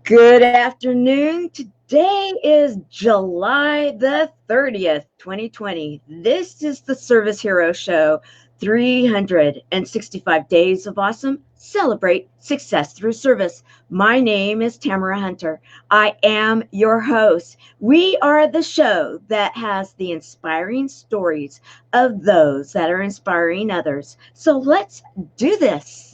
Good afternoon. Today is July the 30th, 2020. This is the Service Hero Show. 365 days of awesome. Celebrate success through service. My name is Tamara Hunter. I am your host. We are the show that has the inspiring stories of those that are inspiring others. So let's do this.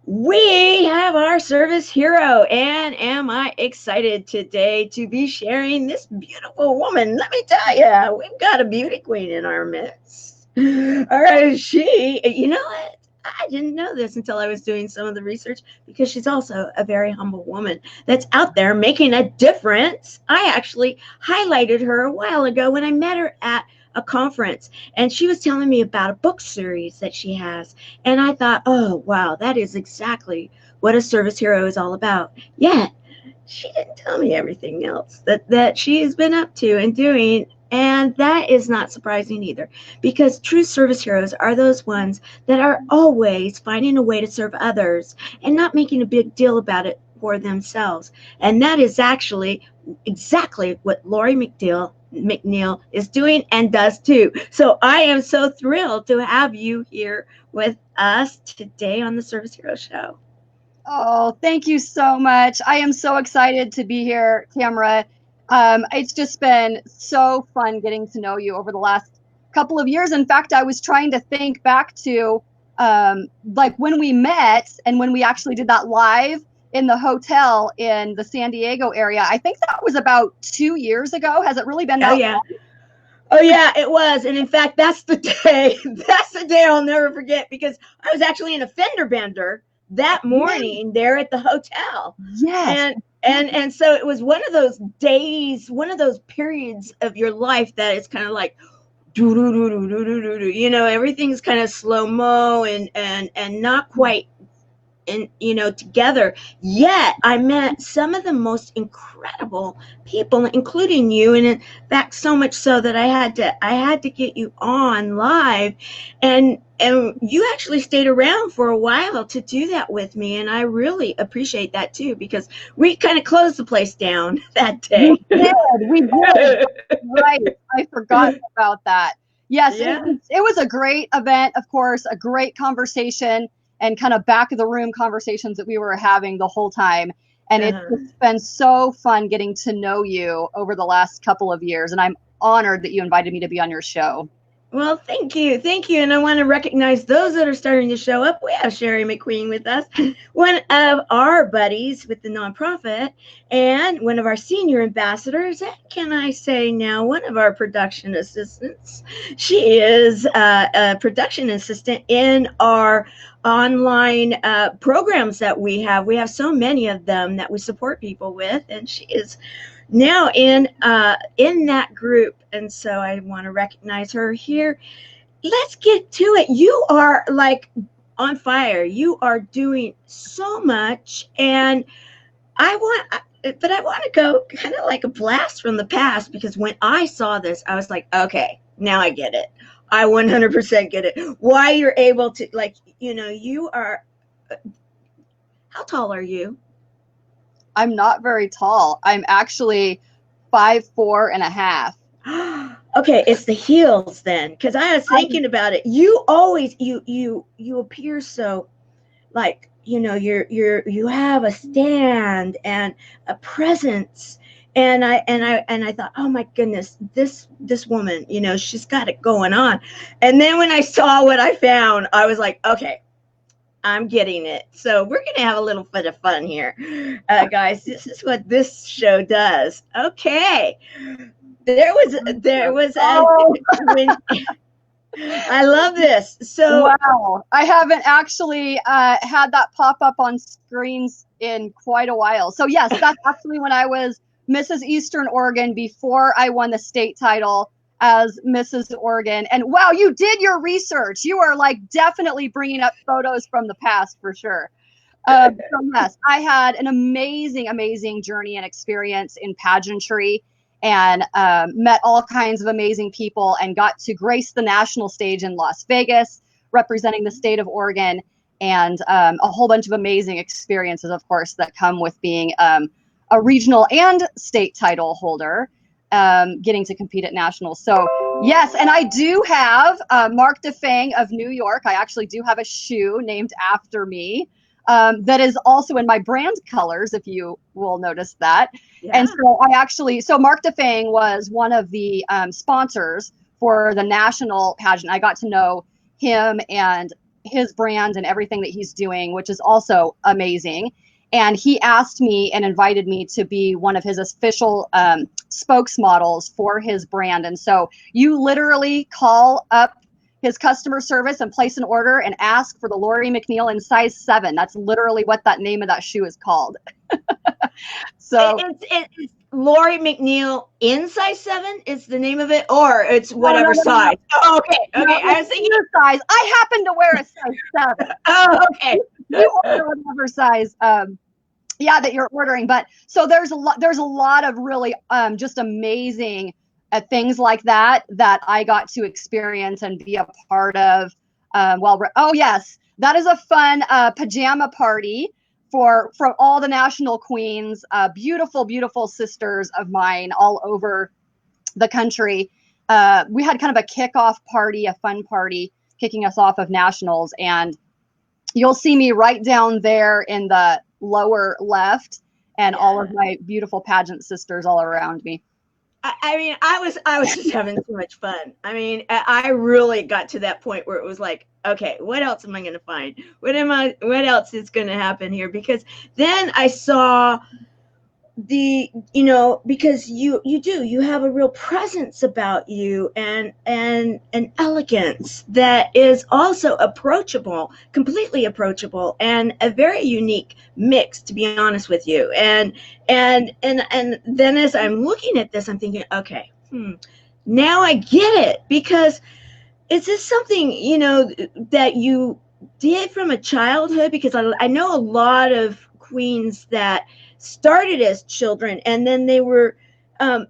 We have our service hero, and am I excited today to be sharing this beautiful woman? Let me tell you, we've got a beauty queen in our midst. All right, you know what? I didn't know this until I was doing some of the research because she's also a very humble woman that's out there making a difference. I actually highlighted her a while ago when I met her at a conference, and she was telling me about a book series that she has. And I thought, oh, wow, that is exactly what a service hero is all about. Yet, she didn't tell me everything else that she's been up to and doing. And that is not surprising either, because true service heroes are those ones that are always finding a way to serve others and not making a big deal about it for themselves. And that is actually exactly what Lori McNeil is doing and does too. So I am so thrilled to have you here with us today on the Service Hero Show. Oh, thank you so much. I am so excited to be here, Tamara. It's just been so fun getting to know you over the last couple of years. In fact, I was trying to think back to like when we met and when we actually did that live in the hotel in the San Diego area. I think that was about 2 years ago. Has it really been that yeah. long? Oh yeah, it was. And in fact, that's the day. That's the day I'll never forget, because I was actually in a fender bender that morning there at the hotel. Yes. And so it was one of those days, one of those periods of your life that it's kind of like everything's kind of slow mo and not quite together. Yet I met some of the most incredible people, including you, and in fact so much so that I had to get you on live, and you actually stayed around for a while to do that with me, and I really appreciate that too, because we kind of closed the place down that day. We did. Right. I forgot about that. Yes, Yeah. it was a great event, of course, a great conversation and kind of back of the room conversations that we were having the whole time. And it's been so fun getting to know you over the last couple of years. And I'm honored that you invited me to be on your show. Well, thank you. Thank you. And I want to recognize those that are starting to show up. We have Sherry McQueen with us, one of our buddies with the nonprofit, and one of our senior ambassadors. Can I say now, one of our production assistants? She is a production assistant in our online programs that we have. We have so many of them that we support people with, and she is now in that group, and so I want to recognize her here. Let's get to it. You are like on fire. You are doing so much, and I want to go kind of like a blast from the past, because when I saw this, I was like, okay, now I get it. I 100% get it. Why you're able to, like, you are. How tall are you? I'm not very tall. I'm actually 5'4.5". Okay, it's the heels then, because I was thinking about it. You always you appear so, like, you have a stand and a presence, and I thought, oh my goodness, this woman, she's got it going on. And then when I saw what I found, I was like, okay, I'm getting it. So we're going to have a little bit of fun here, guys. This is what this show does. Okay. There was when I love this. So wow, I haven't actually had that pop up on screens in quite a while. So yes, that's actually when I was Mrs. Eastern Oregon before I won the state title as Mrs. Oregon. And wow, you did your research. You are like definitely bringing up photos from the past for sure. So yes, I had an amazing journey and experience in pageantry, and met all kinds of amazing people, and got to grace the national stage in Las Vegas, representing the state of Oregon, and a whole bunch of amazing experiences, of course, that come with being a regional and state title holder, getting to compete at nationals. So yes, and I do have Mark DeFang of New York. I actually do have a shoe named after me, that is also in my brand colors, if you will notice that. Yeah. And so Mark DeFang was one of the sponsors for the national pageant. I got to know him and his brand and everything that he's doing, which is also amazing. And he asked me and invited me to be one of his official spokesmodels for his brand. And so you literally call up his customer service and place an order and ask for the HONOREE McNeil in size 7. That's literally what that name of that shoe is called. So it's HONOREE McNeil in size 7 is the name of it, or it's whatever size. Oh, okay. I was thinking your size. I happen to wear a size 7. Oh, okay. You order whatever size that you're ordering. But so there's a lot of really just amazing things like that I got to experience and be a part of. Oh yes, that is a fun pajama party from all the national queens, beautiful sisters of mine all over the country. We had kind of a kickoff party, a fun party kicking us off of nationals, and you'll see me right down there in the lower left, and all of my beautiful pageant sisters all around me. I mean, I was just having so much fun. I mean, I really got to that point where it was like, okay, what else am I going to find? What else is going to happen here? Because then I saw because you have a real presence about you, and an elegance that is also approachable, completely approachable, and a very unique mix, to be honest with you. And then as I'm looking at this, I'm thinking, okay, now I get it, because is this something that you did from a childhood? Because I know a lot of queens that started as children, and then they were and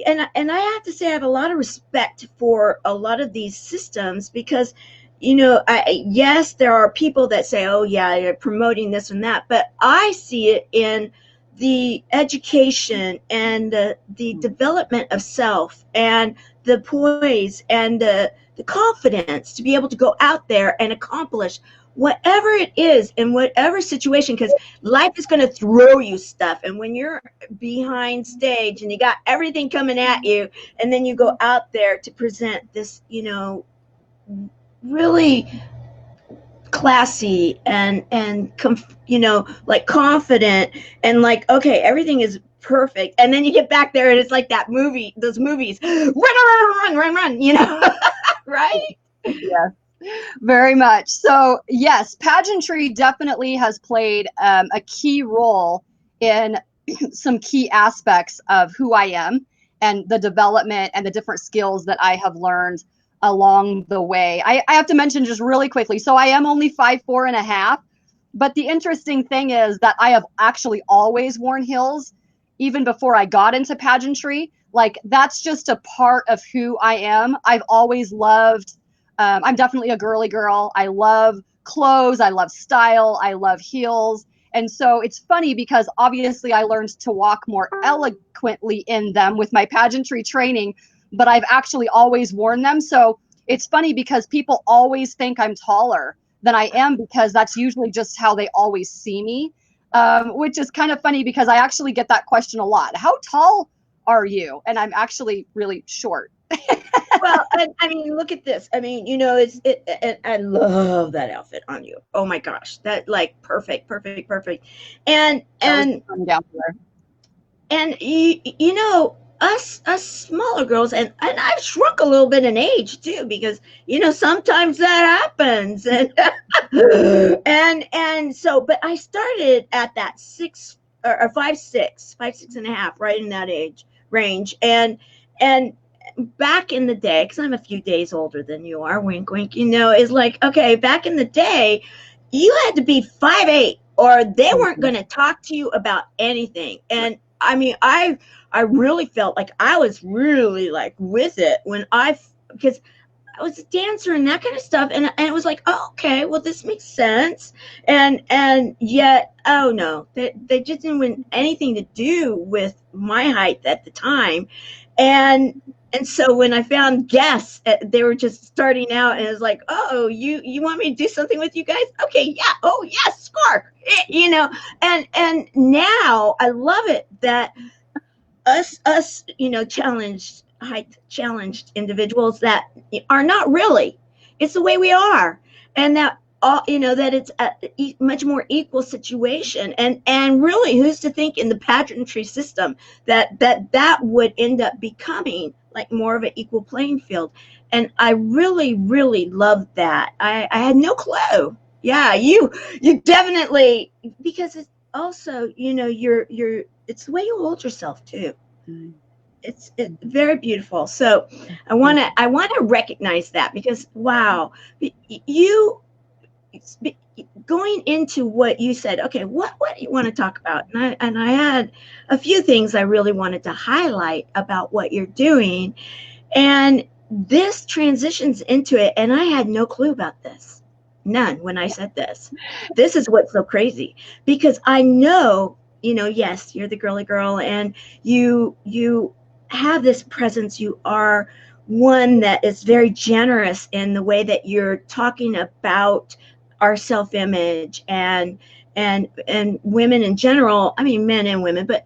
I have to say I have a lot of respect for a lot of these systems, because yes, there are people that say, oh yeah, you're promoting this and that, but I see it in the education and the development of self, and the poise and the confidence to be able to go out there and accomplish whatever it is in whatever situation, because life is going to throw you stuff. And when you're behind stage and you got everything coming at you, and then you go out there to present this, really classy and like confident, and like, okay, everything is perfect, and then you get back there and it's like those movies, run, right? Yeah, very much. So yes, pageantry definitely has played a key role in some key aspects of who I am, and the development and the different skills that I have learned along the way. I have to mention just really quickly, so I am only 5'4.5", but the interesting thing is that I have actually always worn heels even before I got into pageantry. Like, that's just a part of who I am. I've always loved, I'm definitely a girly girl. I love clothes, I love style, I love heels. And so it's funny because obviously I learned to walk more eloquently in them with my pageantry training, but I've actually always worn them. So it's funny because people always think I'm taller than I am, because that's usually just how they always see me, which is kind of funny because I actually get that question a lot. How tall are you? And I'm actually really short. Well, I mean, look at this. I mean, I love that outfit on you. Oh my gosh, that, like, perfect. And down there. And us smaller girls, and I've shrunk a little bit in age too, because sometimes that happens, and and so, but I started at that 6 or 5'6", 5'6.5", right in that age range, and back in the day, because I'm a few days older than you are, wink wink, is like, okay, back in the day, you had to be 5'8", or they weren't Mhm. going to talk to you about anything. And I mean, I really felt like I was really like with it when because I was a dancer and that kind of stuff, and it was like, oh, okay, well, this makes sense, and yet, oh no, they just didn't want anything to do with my height at the time, and and so when I found guests, they were just starting out, and it was like, oh, you want me to do something with you guys? Okay, yeah, oh yes, score, and now I love it that us challenged individuals that are not really, it's the way we are, and that all that it's a much more equal situation, and really, who's to think in the pageantry system that would end up becoming like more of an equal playing field. And I really love that. I had no clue. Yeah, you definitely, because it's also, you're it's the way you hold yourself too. It's very beautiful. So I want to recognize that, because wow, you going into what you said. Okay, what do you want to talk about? And I had a few things I really wanted to highlight about what you're doing, and this transitions into it. And I had no clue about this, none, when I said this. This is what's so crazy, because I know, yes, you're the girly girl, and you have this presence. You are one that is very generous in the way that you're talking about our self-image, and women in general. I mean, men and women, but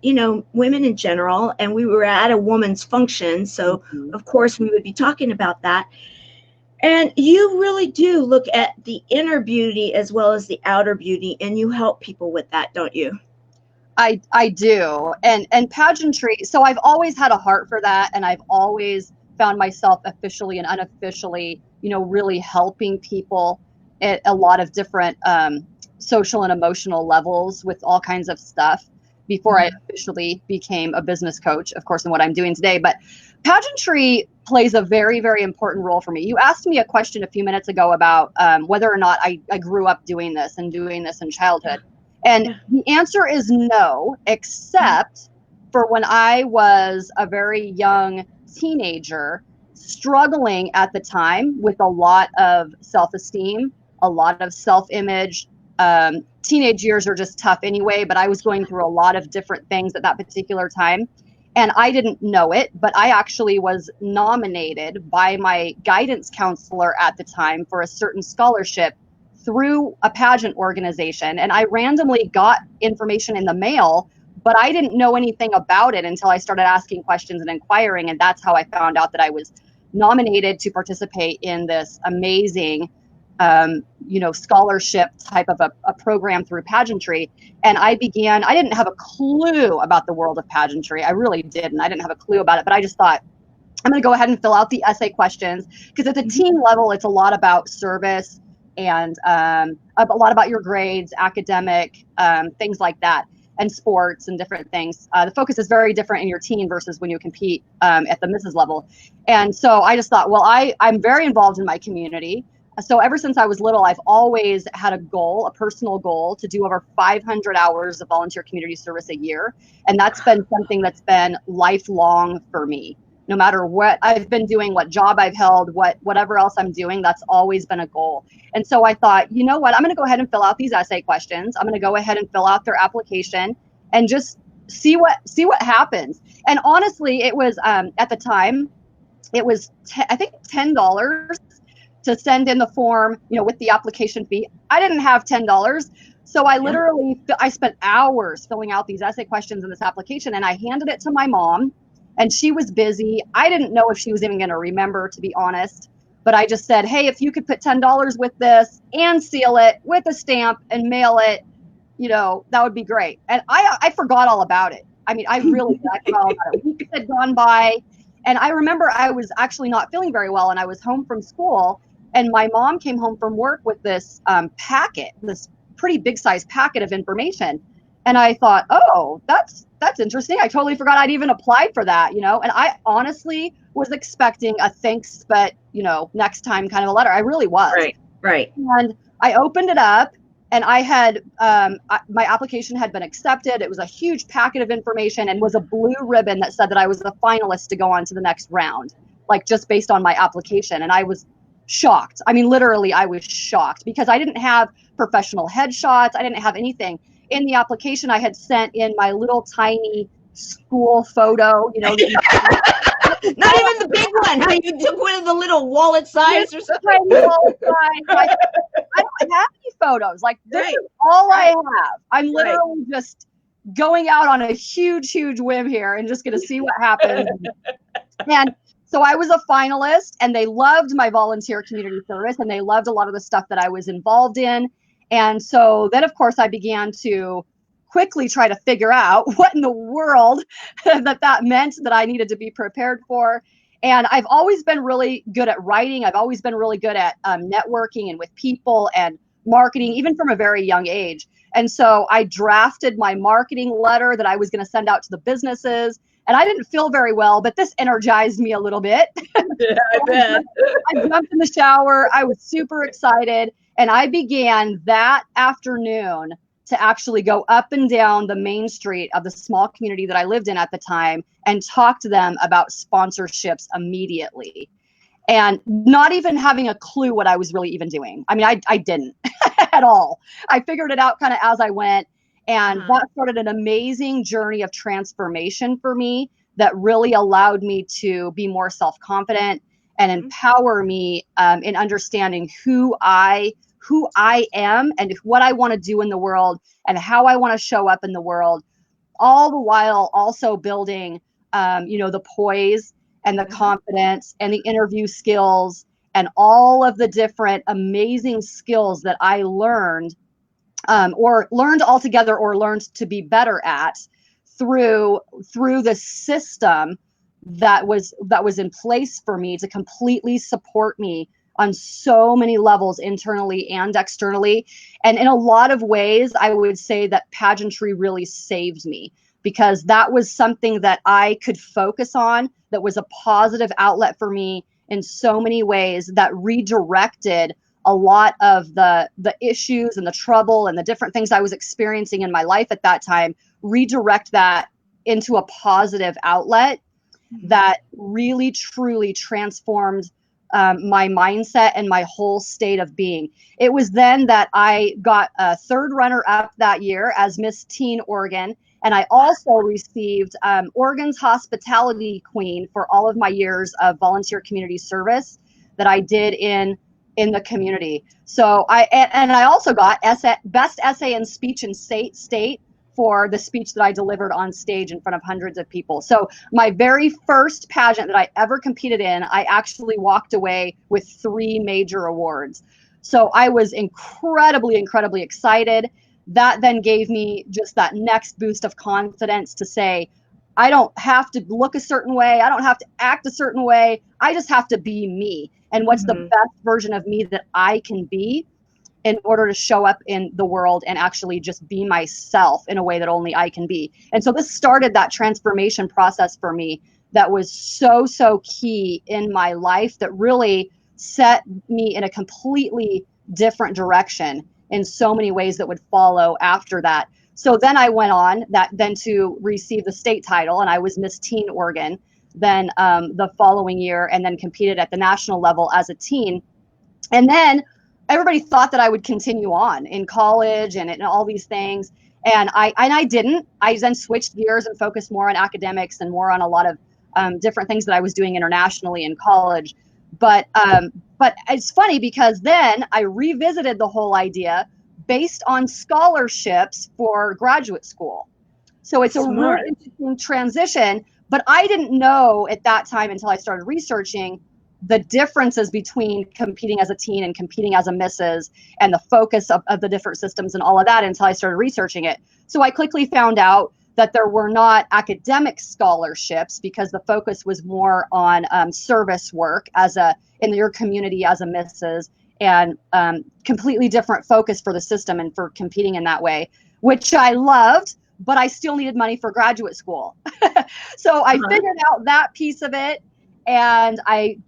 women in general. And we were at a woman's function, so Mhm. of course we would be talking about that. And you really do look at the inner beauty as well as the outer beauty, and you help people with that, don't you? I do. And pageantry, so I've always had a heart for that, and I've always found myself officially and unofficially, really helping people at a lot of different social and emotional levels with all kinds of stuff before I officially became a business coach, of course, in what I'm doing today. But pageantry plays a very, very important role for me. You asked me a question a few minutes ago about whether or not I grew up doing this and doing this in childhood. And Yeah. the answer is no, except for when I was a very young teenager, struggling at the time with a lot of self esteem, a lot of self image. Teenage years are just tough anyway, but I was going through a lot of different things at that particular time. And I didn't know it, but I actually was nominated by my guidance counselor at the time for a certain scholarship through a pageant organization. And I randomly got information in the mail, but I didn't know anything about it until I started asking questions and inquiring. And that's how I found out that I was nominated to participate in this amazing scholarship type of a program through pageantry. And I didn't have a clue about the world of pageantry. I really didn't. I didn't have a clue about it, but I just thought, I'm going to go ahead and fill out the essay questions, because at the teen level, it's a lot about service and a lot about your grades, academic, things like that, and sports and different things. The focus is very different in your teen versus when you compete at the Mrs. level. And so I just thought, well, I'm very involved in my community. So ever since I was little, I've always had a goal, a personal goal, to do over 500 hours of volunteer community service a year. And that's been something that's been lifelong for me. No matter what I've been doing, what job I've held, whatever else I'm doing, that's always been a goal. And so I thought, you know what, I'm going to go ahead and fill out these essay questions. I'm going to go ahead and fill out their application and just see what happens. And honestly, it was at the time, it was I think $10 to send in the form, with the application fee. I didn't have $10. So Yeah. I spent hours filling out these essay questions in this application, and I handed it to my mom, and she was busy. I didn't know if she was even going to remember, to be honest. But I just said, hey, if you could put $10 with this and seal it with a stamp and mail it, that would be great. And I forgot all about it. I mean, I really did. I forgot all about it. Weeks had gone by, and I remember I was actually not feeling very well, and I was home from school, and my mom came home from work with this packet, this pretty big size packet of information. And I thought, oh, that's interesting. I totally forgot I'd even applied for that, And I honestly was expecting a thanks, but next time kind of a letter. I really was. Right. Right. And I opened it up, and I had my application had been accepted. It was a huge packet of information and was a blue ribbon that said that I was a finalist to go on to the next round, like just based on my application. And I was shocked. I mean, literally, I was shocked because I didn't have professional headshots. I didn't have anything in the application. I had sent in my little tiny school photo, you know. Not even the big one. Huh? You took one of the little wallet size or something. Tiny wallet size. Like, I don't have any photos. Like, this is all I have. I'm literally just going out on a huge, huge whim here and just going to see what happens. And so I was a finalist, and they loved my volunteer community service, and they loved a lot of the stuff that I was involved in. And so then, of course, I began to quickly try to figure out what in the world that meant that I needed to be prepared for. And I've always been really good at writing. I've always been really good at networking and with people and marketing, even from a very young age. And so I drafted my marketing letter that I was going to send out to the businesses. And I didn't feel very well, but this energized me a little bit. Yeah, I bet. I jumped in the shower. I was super excited. And I began that afternoon to actually go up and down the main street of the small community that I lived in at the time and talk to them about sponsorships immediately. And not even having a clue what I was really even doing. I mean, I didn't at all. I figured it out kind of as I went. And that started an amazing journey of transformation for me that really allowed me to be more self-confident and empower me in understanding who I am and what I want to do in the world and how I want to show up in the world, all the while also building, the poise and the confidence and the interview skills and all of the different amazing skills that I learned or learned altogether or learned to be better at through the system that was in place for me to completely support me on so many levels, internally and externally. And in a lot of ways, I would say that pageantry really saved me, because that was something that I could focus on, that was a positive outlet for me in so many ways, that redirected a lot of the issues and the trouble and the different things I was experiencing in my life at that time, redirect that into a positive outlet that really, truly transformed my mindset and my whole state of being. It was then that I got a third runner-up that year as Miss Teen Oregon. And I also received Oregon's Hospitality Queen for all of my years of volunteer community service that I did in the community. So I also got Best Essay in Speech and State for the speech that I delivered on stage in front of hundreds of people. So my very first pageant that I ever competed in, I actually walked away with 3 major awards. So I was incredibly, incredibly excited. That then gave me just that next boost of confidence to say, I don't have to look a certain way. I don't have to act a certain way. I just have to be me. And what's the best version of me that I can be in order to show up in the world and actually just be myself in a way that only I can be. And so this started that transformation process for me that was so, so key in my life, that really set me in a completely different direction in so many ways that would follow after that. So then I went on then to receive the state title, and I was Miss Teen Oregon then the following year, and then competed at the national level as a teen. And then everybody thought that I would continue on in college and all these things. And I didn't. I then switched gears and focused more on academics and more on a lot of different things that I was doing internationally in college. But it's funny, because then I revisited the whole idea based on scholarships for graduate school. So it's a really interesting transition. But I didn't know at that time, until I started researching the differences between competing as a teen and competing as a Mrs. and the focus of the different systems and all of that, until I started researching it. So I quickly found out that there were not academic scholarships, because the focus was more on service work in your community as a Mrs. and completely different focus for the system and for competing in that way, which I loved, but I still needed money for graduate school. So I figured out that piece of it. And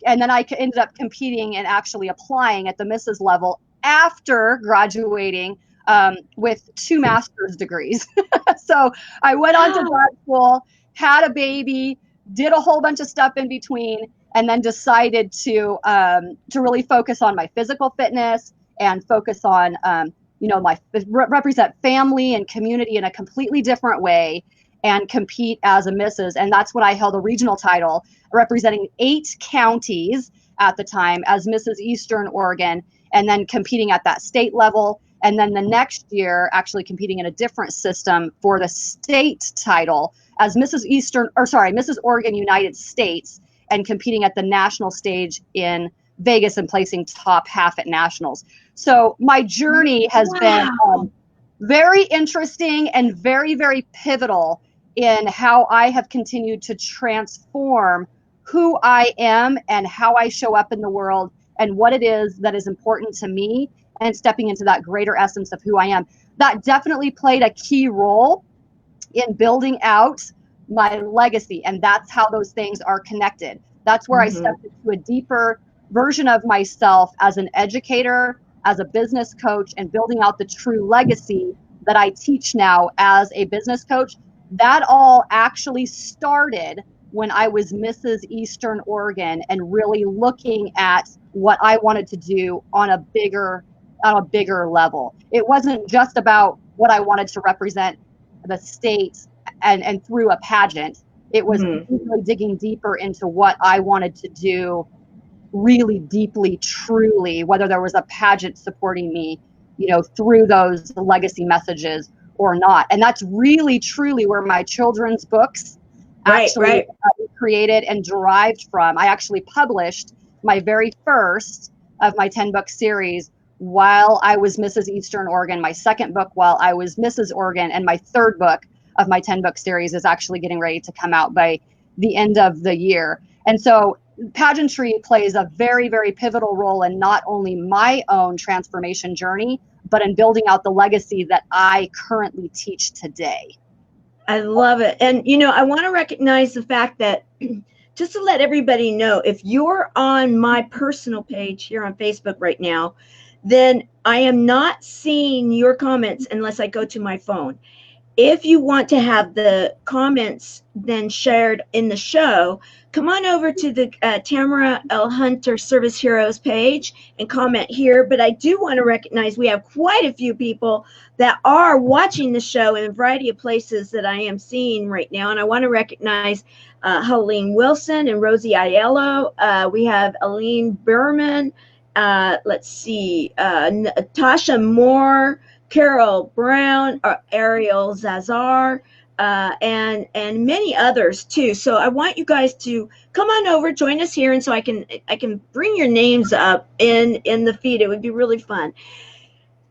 then I ended up competing and actually applying at the Mrs. level after graduating with 2 master's degrees. So I went on to grad school, had a baby, did a whole bunch of stuff in between, and then decided to really focus on my physical fitness and focus on represent family and community in a completely different way and compete as a Mrs. And that's when I held a regional title representing 8 counties at the time as Mrs. Eastern Oregon, and then competing at that state level. And then the next year, actually competing in a different system for the state title as Mrs. Oregon United States, and competing at the national stage in Vegas and placing top half at nationals. So my journey has been very interesting and very, very pivotal in how I have continued to transform who I am and how I show up in the world and what it is that is important to me, and stepping into that greater essence of who I am. That definitely played a key role in building out my legacy, and that's how those things are connected. That's where I stepped into a deeper version of myself as an educator, as a business coach, and building out the true legacy that I teach now as a business coach. That all actually started when I was Mrs. Eastern Oregon and really looking at what I wanted to do on a bigger level. It wasn't just about what I wanted to represent the state and through a pageant. It was really digging deeper into what I wanted to do really deeply, truly, whether there was a pageant supporting me, through those legacy messages or not. And that's really, truly where my children's books actually created and derived from. I actually published my very first of my 10-book series while I was Mrs. Eastern Oregon, my second book while I was Mrs. Oregon, and my third book of my 10-book series is actually getting ready to come out by the end of the year. And so pageantry plays a very, very pivotal role in not only my own transformation journey, but in building out the legacy that I currently teach today. I love it. And, I want to recognize the fact that just to let everybody know, if you're on my personal page here on Facebook right now, then I am not seeing your comments unless I go to my phone. If you want to have the comments then shared in the show, come on over to the Tamara L. Hunter Service Heroes page and comment here. But I do want to recognize we have quite a few people that are watching the show in a variety of places that I am seeing right now. And I want to recognize Helene Wilson and Rosie Aiello. We have Aline Berman. Let's see, Tasha Moore, Carol Brown, Ariel Zazar, and many others too. So I want you guys to come on over, join us here, and so I can bring your names up in the feed. It would be really fun.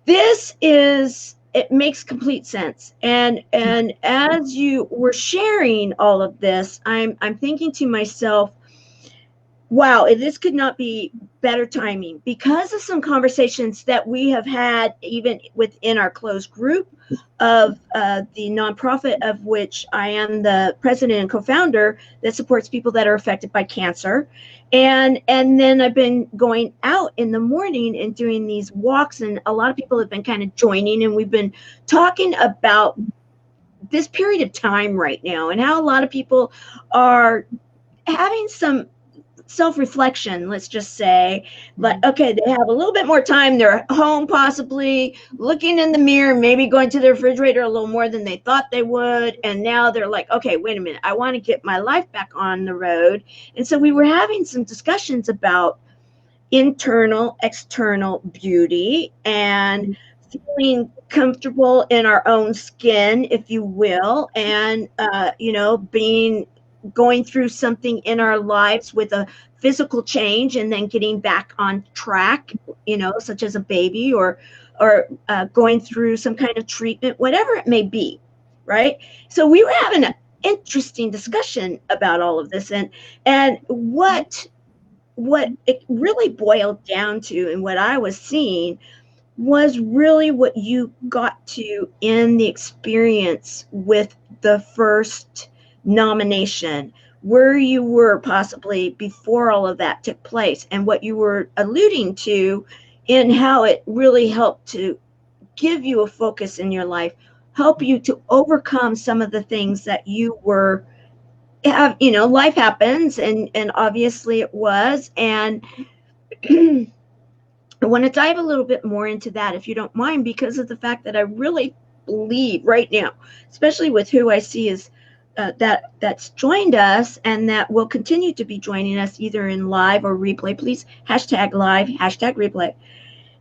It makes complete sense. And as you were sharing all of this, I'm thinking to myself, wow, this could not be better timing, because of some conversations that we have had even within our closed group of the nonprofit of which I am the president and co-founder that supports people that are affected by cancer. And then I've been going out in the morning and doing these walks, and a lot of people have been kind of joining, and we've been talking about this period of time right now and how a lot of people are having some self-reflection, let's just say, but okay, they have a little bit more time. They're home, possibly looking in the mirror, maybe going to the refrigerator a little more than they thought they would. And now they're like, okay, wait a minute, I want to get my life back on the road. And so we were having some discussions about internal, external beauty and feeling comfortable in our own skin, if you will, and going through something in our lives with a physical change and then getting back on track, such as a baby or going through some kind of treatment, whatever it may be, right? So we were having an interesting discussion about all of this, and what it really boiled down to, and what I was seeing was really what you got to in the experience with the first nomination, where you were possibly before all of that took place, and what you were alluding to in how it really helped to give you a focus in your life, help you to overcome some of the things that you were have, life happens, and obviously it was. And I want to dive a little bit more into that, if you don't mind, because of the fact that I really believe right now, especially with who I see is that's joined us and that will continue to be joining us either in live or replay. Please hashtag live, hashtag replay.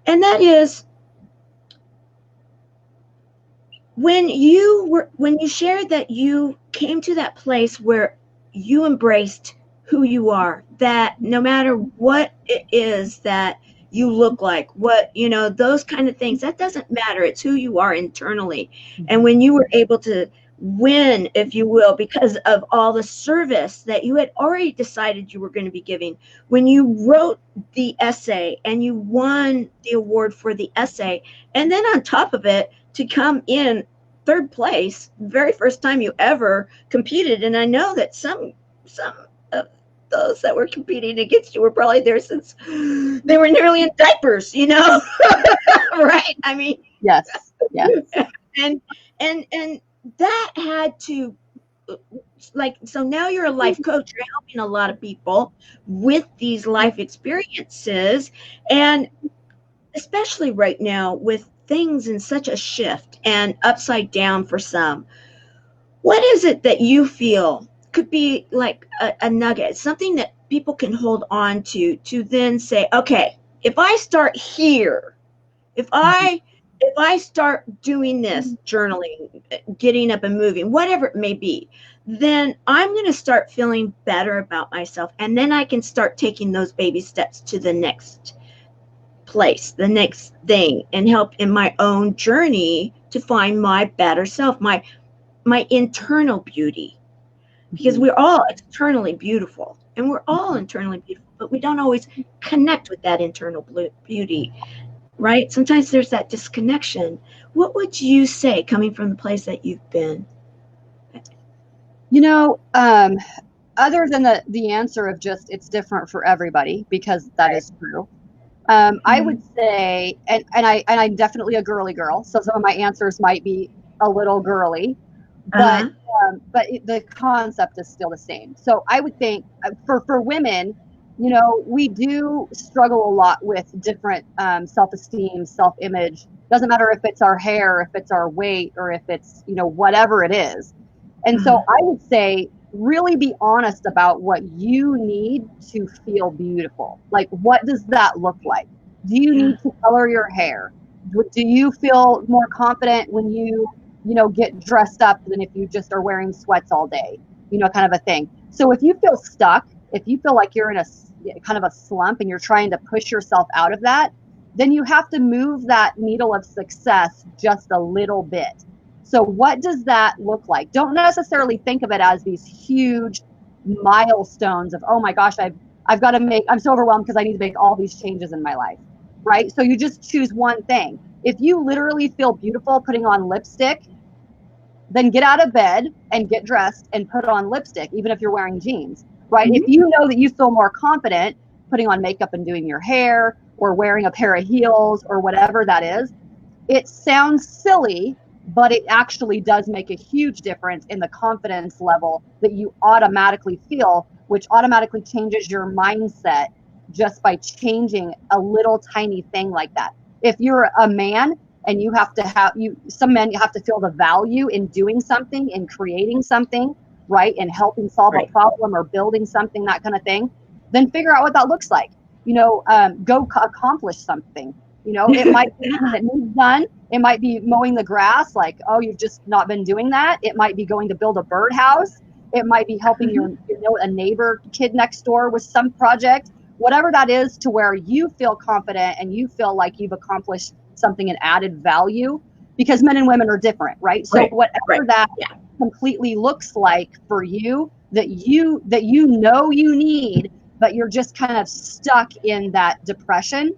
And that is when you shared that you came to that place where you embraced who you are, that no matter what it is that you look like, what, those kind of things, that doesn't matter. It's who you are internally. And when you were able to win, if you will, because of all the service that you had already decided you were going to be giving, when you wrote the essay and you won the award for the essay, and then on top of it, to come in third place, very first time you ever competed. And I know that some of those that were competing against you were probably there since they were nearly in diapers, right? I mean, yes. And that had to, so now you're a life coach, you're helping a lot of people with these life experiences, and especially right now with things in such a shift and upside down for some. What is it that you feel could be like a nugget, something that people can hold on to then say, okay, if I start here, if I start doing this, journaling, getting up and moving, whatever it may be, then I'm going to start feeling better about myself, and then I can start taking those baby steps to the next place, the next thing, and help in my own journey to find my better self, my internal beauty, because we're all externally beautiful, and we're all internally beautiful, but we don't always connect with that internal beauty, right? Sometimes there's that disconnection. What would you say, coming from the place that you've been? Other than the answer of just it's different for everybody, because that is true. I would say, and I'm definitely a girly girl, so some of my answers might be a little girly, but the concept is still the same. So I would think for women, we do struggle a lot with different self-esteem, self-image. Doesn't matter if it's our hair, if it's our weight, or if it's whatever it is. And so I would say, really be honest about what you need to feel beautiful. Like, what does that look like? Do you need to color your hair? Do you feel more confident when you get dressed up than if you just are wearing sweats all day? Kind of a thing. So if you feel stuck, if you feel like you're in a kind of a slump and you're trying to push yourself out of that, then you have to move that needle of success just a little bit. So what does that look like? Don't necessarily think of it as these huge milestones of, oh my gosh, I've got to I'm so overwhelmed because I need to make all these changes in my life, right? So you just choose one thing. If you literally feel beautiful putting on lipstick, then get out of bed and get dressed and put on lipstick, even if you're wearing jeans, right? If you know that you feel more confident putting on makeup and doing your hair or wearing a pair of heels or whatever that is, it sounds silly, but it actually does make a huge difference in the confidence level that you automatically feel, which automatically changes your mindset just by changing a little tiny thing like that. If you're a man and you have to some men, you have to feel the value in doing something, in creating something, right? And helping solve a problem or building something, that kind of thing, then figure out what that looks like. Go accomplish something. It might be something that needs done. It might be mowing the grass, like, oh, you've just not been doing that. It might be going to build a birdhouse. It might be helping a neighbor kid next door with some project, whatever that is, to where you feel confident and you feel like you've accomplished something and added value, because men and women are different, right? So whatever that completely looks like for you, that you you need, but you're just kind of stuck in that depression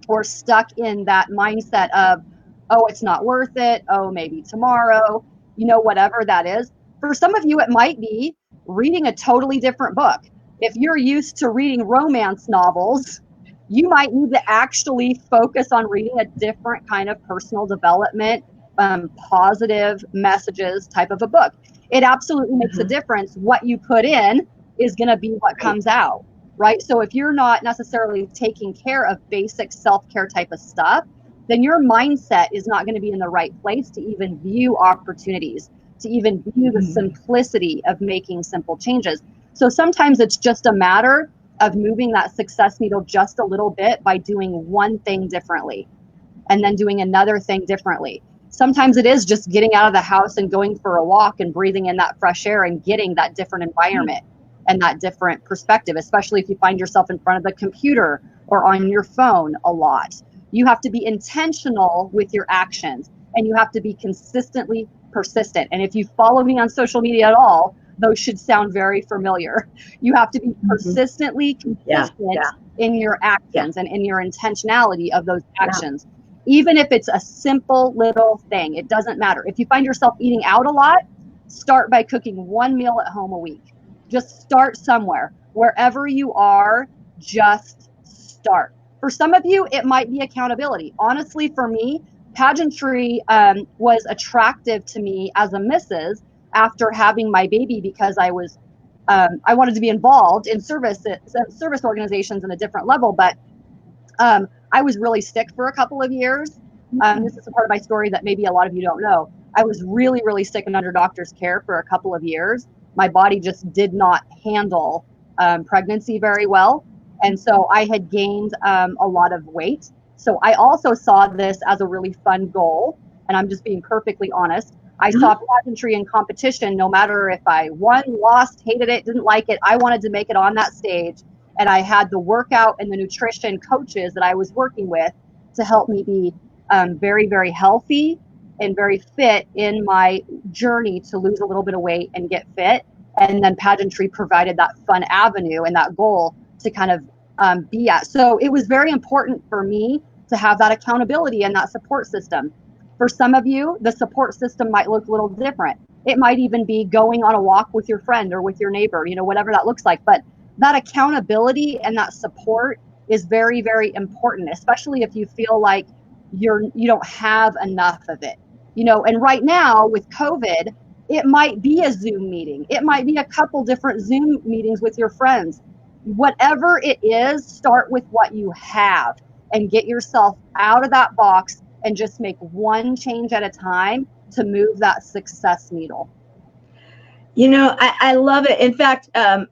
or stuck in that mindset of, oh, it's not worth it. Oh, maybe tomorrow, whatever that is. For some of you, it might be reading a totally different book. If you're used to reading romance novels, You might need to actually focus on reading a different kind of personal development, positive messages type of a book. It absolutely makes a difference. What you put in is going to be what comes out, right? So if you're not necessarily taking care of basic self-care type of stuff, then your mindset is not going to be in the right place to even view opportunities, to even view the simplicity of making simple changes. So sometimes it's just a matter of moving that success needle just a little bit by doing one thing differently and then doing another thing differently. Sometimes it is just getting out of the house and going for a walk and breathing in that fresh air and getting that different environment and that different perspective, especially if you find yourself in front of the computer or on your phone a lot. You have to be intentional with your actions, and you have to be consistently persistent. And if you follow me on social media at all, those should sound very familiar. You have to be persistently consistent in your actions and in your intentionality of those actions. Even if it's a simple little thing, it doesn't matter. If you find yourself eating out a lot, start by cooking one meal at home a week. Just start somewhere. Wherever you are, just start. For some of you, it might be accountability. Honestly, for me, pageantry was attractive to me as a missus after having my baby, because I wanted to be involved in service organizations in a different level, but I was really sick for a couple of years. This is a part of my story that maybe a lot of you don't know. I was really, really sick and under doctor's care for a couple of years. My body just did not handle pregnancy very well. And so I had gained a lot of weight. So I also saw this as a really fun goal. And I'm just being perfectly honest. I saw pageantry and competition, no matter if I won, lost, hated it, didn't like it. I wanted to make it on that stage. And I had the workout and the nutrition coaches that I was working with to help me be very, very healthy and very fit in my journey to lose a little bit of weight and get fit. And then pageantry provided that fun avenue and that goal to kind of be at. So it was very important for me to have that accountability and that support system. For some of you, the support system might look a little different. It might even be going on a walk with your friend or with your neighbor, whatever that looks like. But that accountability and that support is very, very important, especially if you feel like you don't have enough of it. And right now with COVID, it might be a Zoom meeting. It might be a couple different Zoom meetings with your friends. Whatever it is, start with what you have and get yourself out of that box and just make one change at a time to move that success needle. I love it. In fact, I'm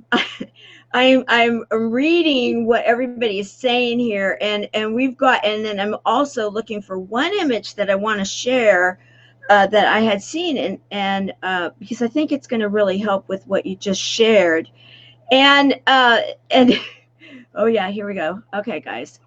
reading what everybody is saying here, and then I'm also looking for one image that I want to share that I had seen, and because I think it's going to really help with what you just shared, and oh yeah, here we go. Okay, guys,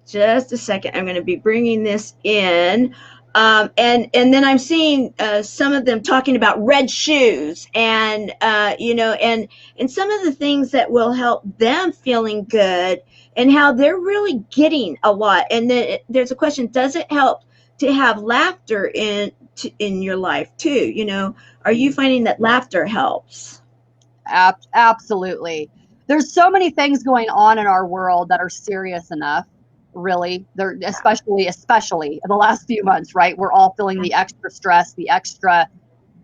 just a second. I'm going to be bringing this in. And then I'm seeing some of them talking about red shoes and and some of the things that will help them feeling good and how they're really getting a lot. And then there's a question: does it help to have laughter in your life too? Are you finding that laughter helps? Absolutely. There's so many things going on in our world that are serious enough. Really, they're especially in the last few months, right? We're all feeling the extra stress, the extra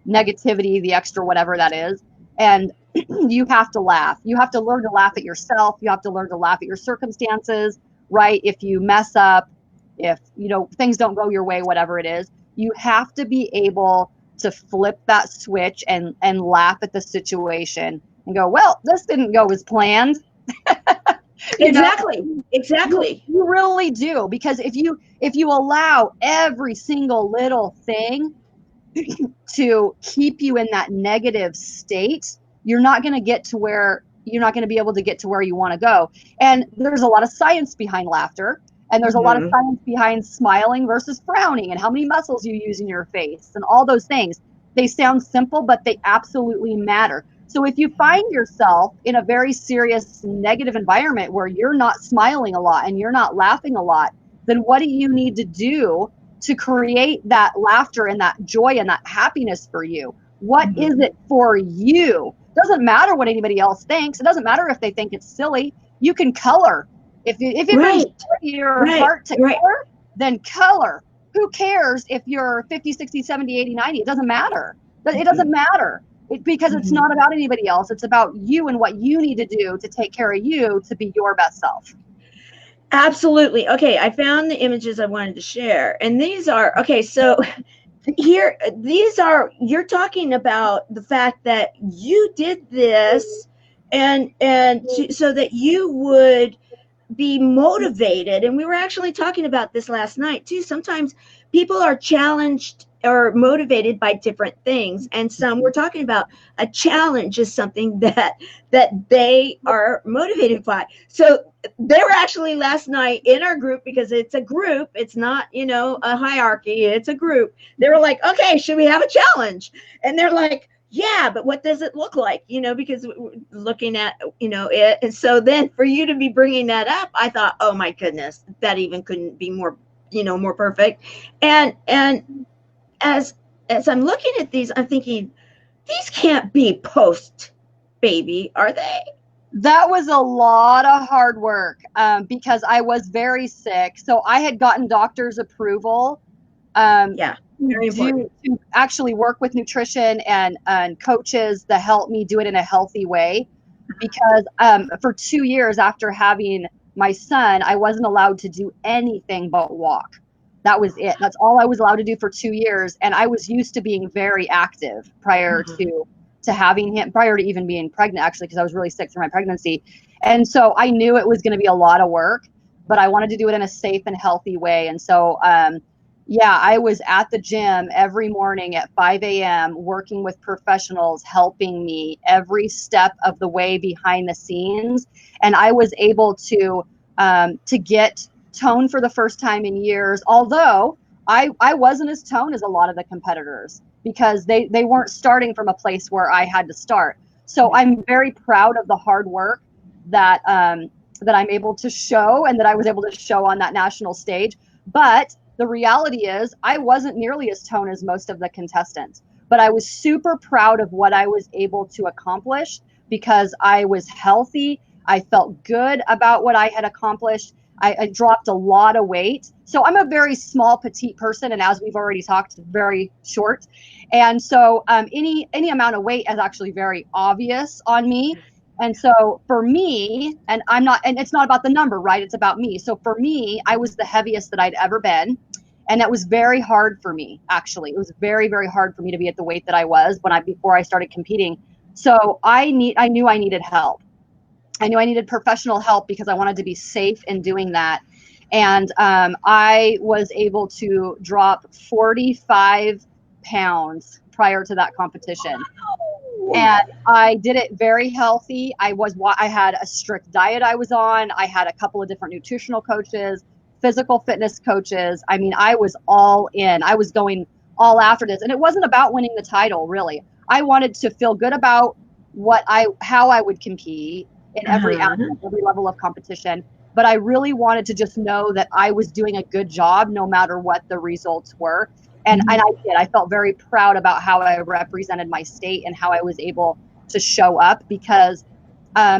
negativity, the extra whatever that is. And you have to laugh. You have to learn to laugh at yourself. You have to learn to laugh at your circumstances, right? If you mess up, if things don't go your way, whatever it is, you have to be able to flip that switch and laugh at the situation and go, well, this didn't go as planned. Exactly. You really do, because if you allow every single little thing to keep you in that negative state, you're not going to be able to get to where you want to go. And there's a lot of science behind laughter, and there's a lot of science behind smiling versus frowning and how many muscles you use in your face and all those things. They sound simple, but they absolutely matter. So if you find yourself in a very serious negative environment where you're not smiling a lot and you're not laughing a lot, then what do you need to do to create that laughter and that joy and that happiness for you? What is it for you? Doesn't matter what anybody else thinks. It doesn't matter if they think it's silly. You can color. If it brings Right. joy to your Right. heart to Right. color, then color. Who cares if you're 50, 60, 70, 80, 90? It doesn't matter. It doesn't matter because it's not about anybody else. It's about you and what you need to do to take care of you to be your best self. Absolutely. Okay, I found the images I wanted to share. And these are, okay, so here, these are, you're talking about the fact that you did this so that you would be motivated. And we were actually talking about this last night too. Sometimes people are challenged or motivated by different things, and some, we're talking about a challenge is something that they are motivated by. So they were actually last night in our group, because it's a group, it's not, a hierarchy, it's a group. They were like, okay, should we have a challenge? And they're like, yeah, but what does it look like? Because we're looking at, it. And so then for you to be bringing that up, I thought, oh my goodness, that even couldn't be more, more perfect. And as I'm looking at these, I'm thinking, these can't be post baby, are they? That was a lot of hard work because I was very sick. So I had gotten doctor's approval Yeah, very important. to actually work with nutrition and coaches to help me do it in a healthy way. Because for 2 years after having my son, I wasn't allowed to do anything but walk. That was it. That's all I was allowed to do for 2 years. And I was used to being very active prior to having him, prior to even being pregnant, actually, because I was really sick through my pregnancy. And so I knew it was going to be a lot of work, but I wanted to do it in a safe and healthy way. And so, yeah, I was at the gym every morning at 5 a.m. working with professionals, helping me every step of the way behind the scenes. And I was able to get tone for the first time in years, although I wasn't as toned as a lot of the competitors because they weren't starting from a place where I had to start. So I'm very proud of the hard work that that I'm able to show and that I was able to show on that national stage. But the reality is I wasn't nearly as toned as most of the contestants, but I was super proud of what I was able to accomplish because I was healthy. I felt good about what I had accomplished. I dropped a lot of weight. So I'm a very small, petite person. And as we've already talked, very short. And so any amount of weight is actually very obvious on me. And so for me, and it's not about the number, right? It's about me. So for me, I was the heaviest that I'd ever been. And that was very hard for me, actually. It was very, very hard for me to be at the weight that I was before I started competing. So I knew I needed help. I knew I needed professional help because I wanted to be safe in doing that. And I was able to drop 45 pounds prior to that competition. And I did it very healthy. I had a strict diet I was on. I had a couple of different nutritional coaches, physical fitness coaches. I mean, I was all in. I was going all after this. And it wasn't about winning the title, really. I wanted to feel good about how I would compete in every aspect, every level of competition. But I really wanted to just know that I was doing a good job no matter what the results were. And I did. I felt very proud about how I represented my state and how I was able to show up because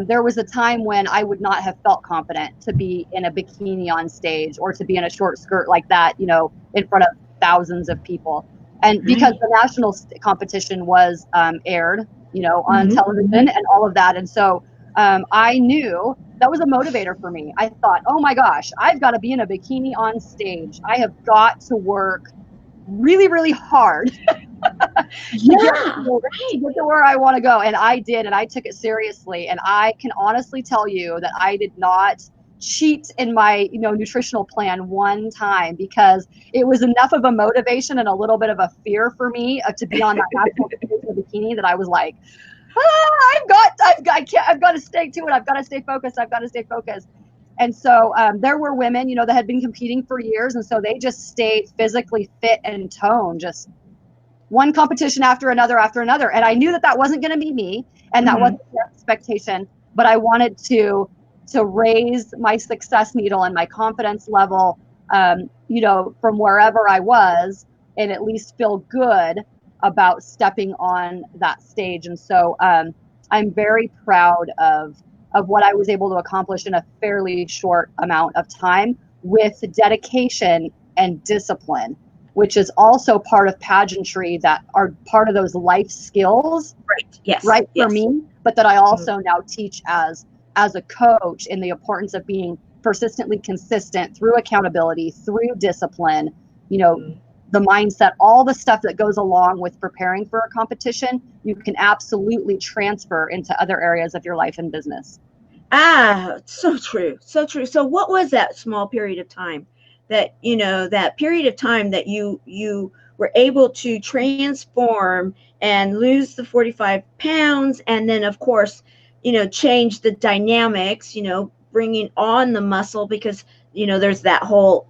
there was a time when I would not have felt confident to be in a bikini on stage or to be in a short skirt like that, in front of thousands of people. And because the national competition was aired, on television and all of that. And so I knew that was a motivator for me. I thought, oh my gosh, I've got to be in a bikini on stage. I have got to work really, really hard to get to where I want to go. And I did, and I took it seriously. And I can honestly tell you that I did not cheat in my, nutritional plan one time because it was enough of a motivation and a little bit of a fear for me to be on that national bikini that I was like, I've got to stay to it. I've got to stay focused. I've got to stay focused. And so there were women, that had been competing for years. And so they just stayed physically fit and toned, just one competition after another. And I knew that wasn't going to be me. And that wasn't the expectation. But I wanted to raise my success needle and my confidence level, from wherever I was and at least feel good about stepping on that stage. And so I'm very proud of of what I was able to accomplish in a fairly short amount of time with dedication and discipline, which is also part of pageantry, that are part of those life skills, Right. Yes. right, Yes. for me, but that I also now teach as a coach, in the importance of being persistently consistent through accountability, through discipline, you know, the mindset, all the stuff that goes along with preparing for a competition, you can absolutely transfer into other areas of your life and business. Ah, so true. So true. So what was that small period of time that, that period of time that you were able to transform and lose the 45 pounds, and then of course, change the dynamics, bringing on the muscle, because, there's that whole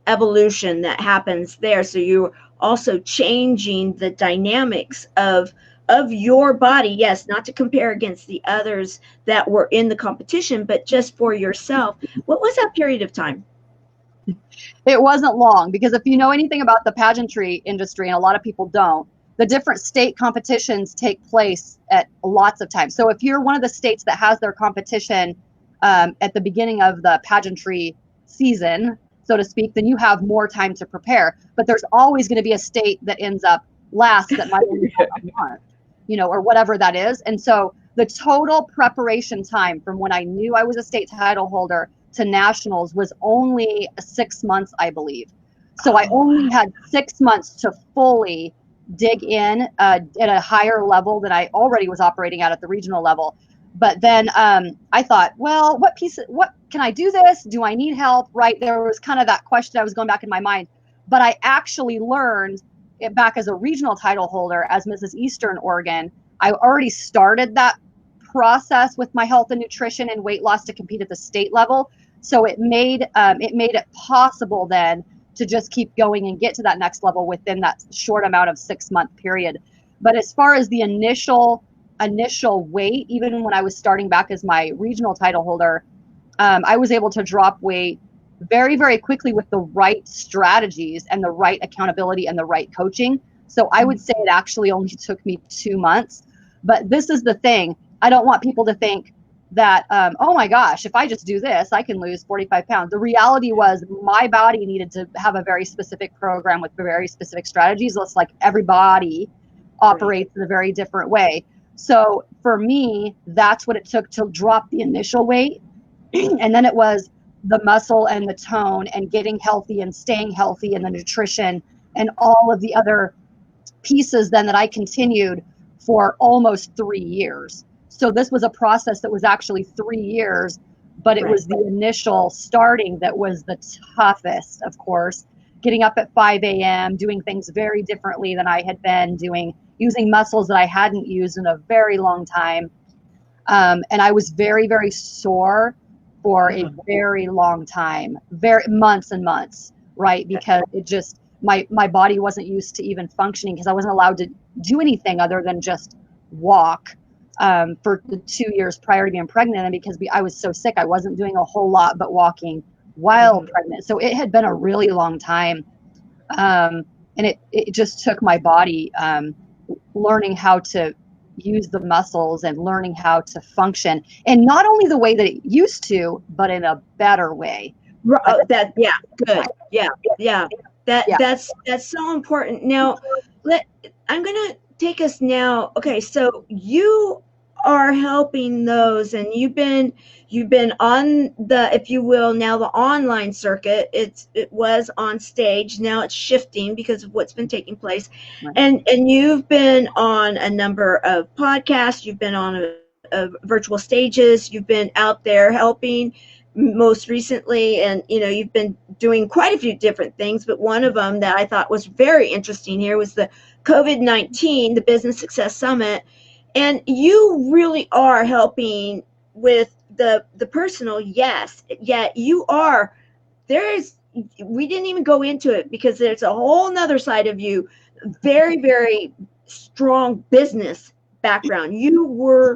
evolution that happens there. So you're also changing the dynamics of your body. Yes, not to compare against the others that were in the competition, but just for yourself. What was that period of time? It wasn't long, because if you know anything about the pageantry industry, and a lot of people don't, the different state competitions take place at lots of times. So if you're one of the states that has their competition at the beginning of the pageantry season, so to speak, then you have more time to prepare. But there's always going to be a state that ends up last, that might only have a month, or whatever that is. And so the total preparation time from when I knew I was a state title holder to nationals was only 6 months, I believe. So I only had 6 months to fully dig in at a higher level than I already was operating at the regional level. But then I thought, well, what can I do this? Do I need help? Right. There was kind of that question I was going back in my mind. But I actually learned it back as a regional title holder, as Mrs. Eastern Oregon. I already started that process with my health and nutrition and weight loss to compete at the state level. So it made it possible then to just keep going and get to that next level within that short amount of 6 month period. But as far as the initial weight, even when I was starting back as my regional title holder, I was able to drop weight very, very quickly with the right strategies and the right accountability and the right coaching. So I would say it actually only took me 2 months. But this is the thing. I don't want people to think that, oh my gosh, if I just do this, I can lose 45 pounds. The reality was my body needed to have a very specific program with very specific strategies. It's like everybody operates in a very different way. So for me, that's what it took to drop the initial weight. And then it was the muscle and the tone and getting healthy and staying healthy, and the nutrition and all of the other pieces then that I continued for almost 3 years. So this was a process that was actually 3 years, but it was the initial starting that was the toughest, of course. Getting up at 5 a.m., doing things very differently than I had been doing, using muscles that I hadn't used in a very long time. And I was very, very sore for a very long time, months and months, right? Because it just, my body wasn't used to even functioning, because I wasn't allowed to do anything other than just walk for the 2 years prior to being pregnant. And because I was so sick, I wasn't doing a whole lot but walking while pregnant. So it had been a really long time. And it just took my body learning how to use the muscles and learning how to function, and not only the way that it used to, but in a better way. Good. Yeah. That's so important. Now, I'm gonna take us now. Okay, so you are helping those, and you've been on the, if you will, now the online circuit. It was on stage, now it's shifting because of what's been taking place. And you've been on a number of podcasts, you've been on a virtual stages, you've been out there helping most recently, and you've been doing quite a few different things, but one of them that I thought was very interesting here was the COVID-19, the Business Success Summit. And you really are helping with the personal, yes, yet we didn't even go into it because there's a whole nother side of you, very, very strong business background. You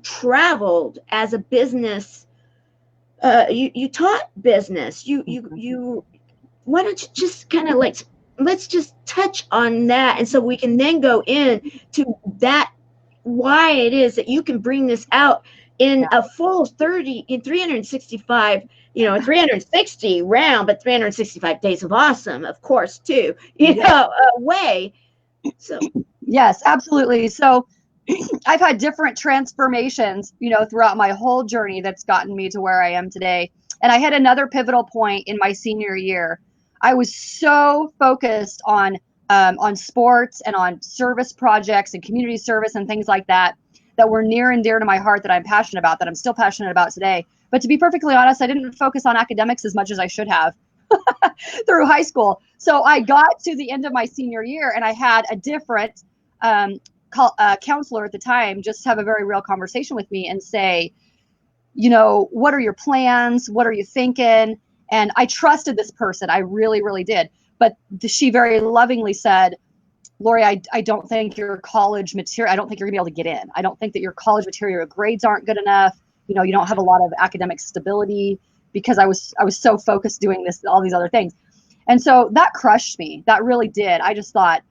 traveled as a business, you taught business, you why don't you just kind of let's just touch on that, and so we can then go in to that why it is that you can bring this out in Yeah. a full 365, 360 round, but 365 days of awesome, of course, too, way. So, Yes, absolutely. So I've had different transformations, throughout my whole journey that's gotten me to where I am today. And I had another pivotal point in my senior year. I was so focused on sports and on service projects and community service and things like that that were near and dear to my heart, that I'm passionate about, that I'm still passionate about today. But to be perfectly honest, I didn't focus on academics as much as I should have through high school. So I got to the end of my senior year and I had a different counselor at the time just have a very real conversation with me and say, what are your plans? What are you thinking? And I trusted this person. I really, really did. But she very lovingly said, Lori, I don't think your college material, I don't think you're gonna be able to get in. I don't think that your college material, your grades aren't good enough. You don't have a lot of academic stability, because I was so focused doing all these other things. And so that crushed me. That really did. I just thought,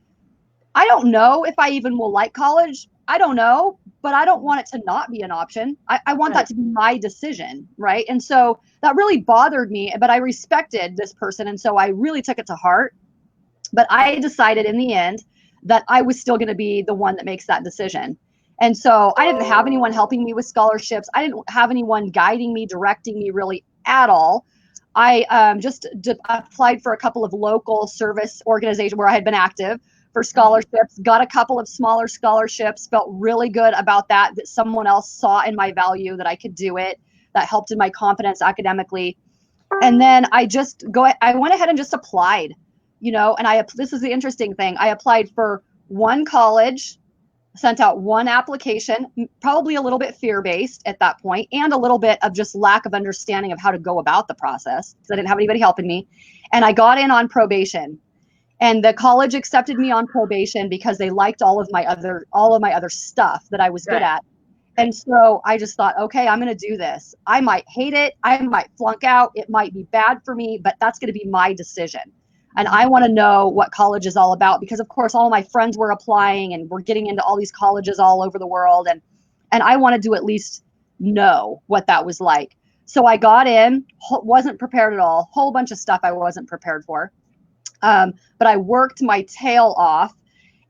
I don't know if I even will like college. I don't know, but I don't want it to not be an option. I want that to be my decision, right? And so that really bothered me, but I respected this person. And so I really took it to heart. But I decided in the end that I was still going to be the one that makes that decision. And so I didn't have anyone helping me with scholarships. I didn't have anyone guiding me, directing me really at all. I just applied for a couple of local service organizations where I had been active for scholarships, got a couple of smaller scholarships, felt really good about that someone else saw in my value that I could do it. That helped in my confidence academically. And then I went ahead and just applied, and this is the interesting thing. I applied for one college, sent out one application, probably a little bit fear-based at that point, and a little bit of just lack of understanding of how to go about the process, because I didn't have anybody helping me. And I got in on probation. And the college accepted me on probation because they liked all of my other stuff that I was good at. And so I just thought, okay, I'm going to do this. I might hate it. I might flunk out. It might be bad for me, but that's going to be my decision. And I want to know what college is all about, because of course all my friends were applying and we're getting into all these colleges all over the world. And I wanted to at least know what that was like. So I got in, wasn't prepared at all, whole bunch of stuff I wasn't prepared for. But I worked my tail off,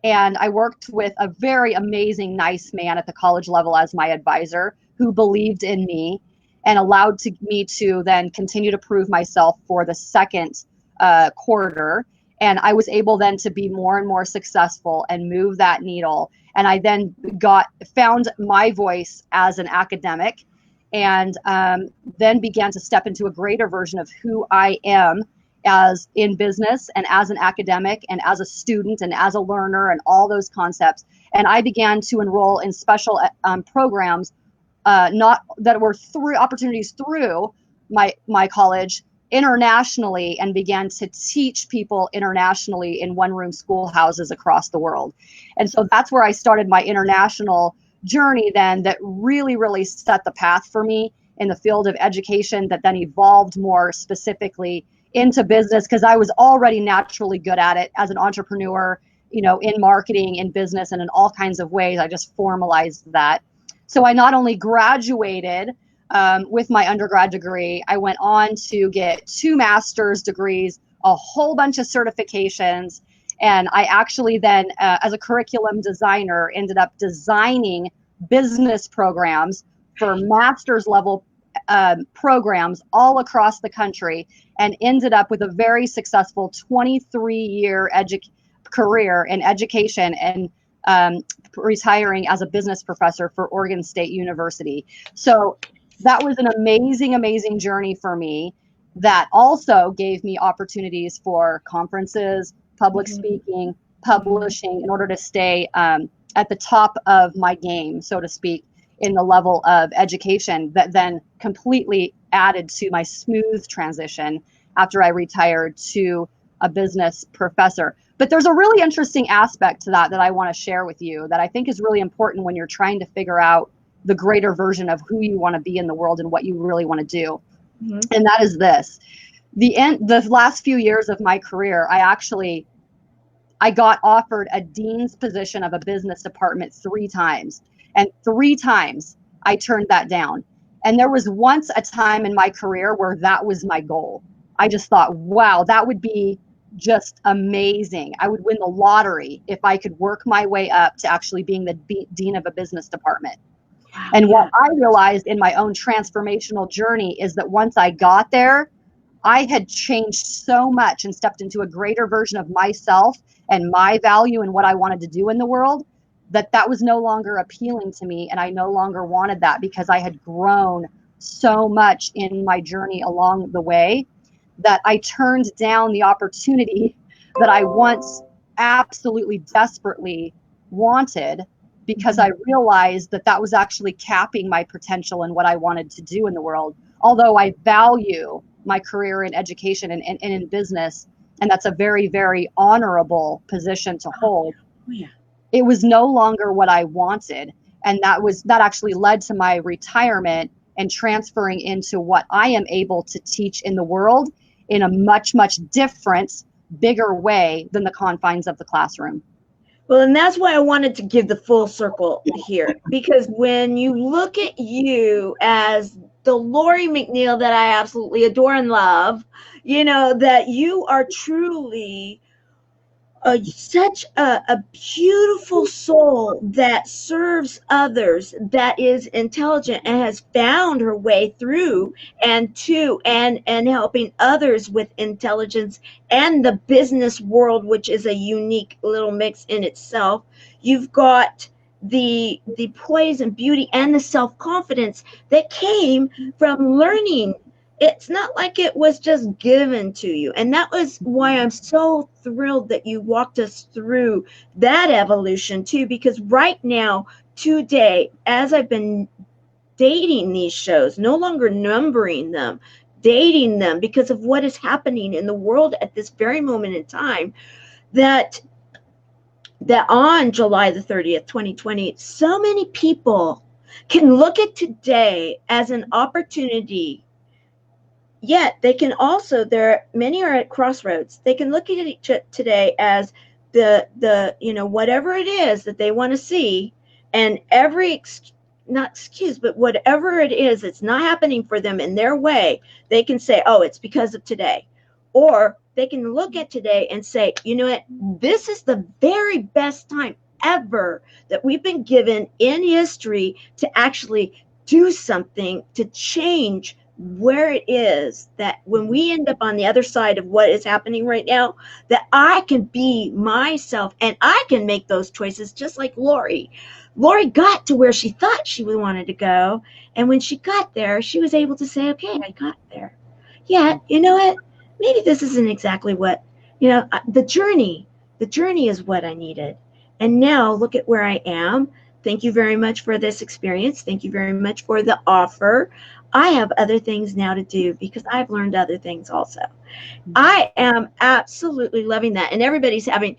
and I worked with a very amazing, nice man at the college level as my advisor, who believed in me and allowed me to then continue to prove myself for the second quarter. And I was able then to be more and more successful and move that needle. And I then found my voice as an academic, and then began to step into a greater version of who I am as in business and as an academic and as a student and as a learner and all those concepts. And I began to enroll in special programs, not that were through opportunities through my college internationally, and began to teach people internationally in one-room schoolhouses across the world. And so that's where I started my international journey then, that really, really set the path for me in the field of education, that then evolved more specifically into business, because I was already naturally good at it as an entrepreneur, in marketing, in business, and in all kinds of ways. I just formalized that. So I not only graduated with my undergrad degree, I went on to get 2 master's degrees, a whole bunch of certifications. And I actually then, as a curriculum designer, ended up designing business programs for master's level programs all across the country, and ended up with a very successful 23-year career in education, and retiring as a business professor for Oregon State University. So that was an amazing, amazing journey for me, that also gave me opportunities for conferences, public speaking, publishing, in order to stay at the top of my game, so to speak, in the level of education, that then completely added to my smooth transition after I retired to a business professor. But there's a really interesting aspect to that I want to share with you, that I think is really important when you're trying to figure out the greater version of who you want to be in the world and what you really want to do. And that is this. The last few years of my career, I got offered a dean's position of a business department 3 times. And 3 times I turned that down. And there was once a time in my career where that was my goal. I just thought, wow, that would be just amazing. I would win the lottery if I could work my way up to actually being the dean of a business department. Wow, And yeah. what I realized in my own transformational journey is that once I got there, I had changed so much and stepped into a greater version of myself and my value and what I wanted to do in the world, that that was no longer appealing to me. And I no longer wanted that because I had grown so much in my journey along the way that I turned down the opportunity that I once absolutely desperately wanted, because I realized that that was actually capping my potential and what I wanted to do in the world. Although I value my career in education and in business, and that's a very, very honorable position to hold. Oh, yeah. It was no longer what I wanted. And that actually led to my retirement and transferring into what I am able to teach in the world in a much, much different, bigger way than the confines of the classroom. Well, and that's why I wanted to give the full circle here, because when you look at you as the Lori McNeil that I absolutely adore and love, that you are truly such a beautiful soul that serves others, that is intelligent and has found her way through and helping others with intelligence and the business world, which is a unique little mix in itself. You've got the poise and beauty and the self-confidence that came from learning. It's not like it was just given to you. And that was why I'm so thrilled that you walked us through that evolution too, because right now, today, as I've been dating these shows, no longer numbering them, dating them because of what is happening in the world at this very moment in time, that on July the 30th, 2020, so many people can look at today as an opportunity. Yet they can also, many are at crossroads. They can look at each today as the whatever it is that they want to see, and not excuse, but whatever it is that's not happening for them in their way, they can say, oh, it's because of today. Or they can look at today and say, you know what, this is the very best time ever that we've been given in history to actually do something to change where it is, that when we end up on the other side of what is happening right now, that I can be myself and I can make those choices just like Lori. Lori got to where she thought she wanted to go. And when she got there, she was able to say, okay, I got there. Yeah, you know what? Maybe this isn't exactly what, the journey is what I needed. And now look at where I am. Thank you very much for this experience. Thank you very much for the offer. I have other things now to do because I've learned other things also. I am absolutely loving that. And everybody's having,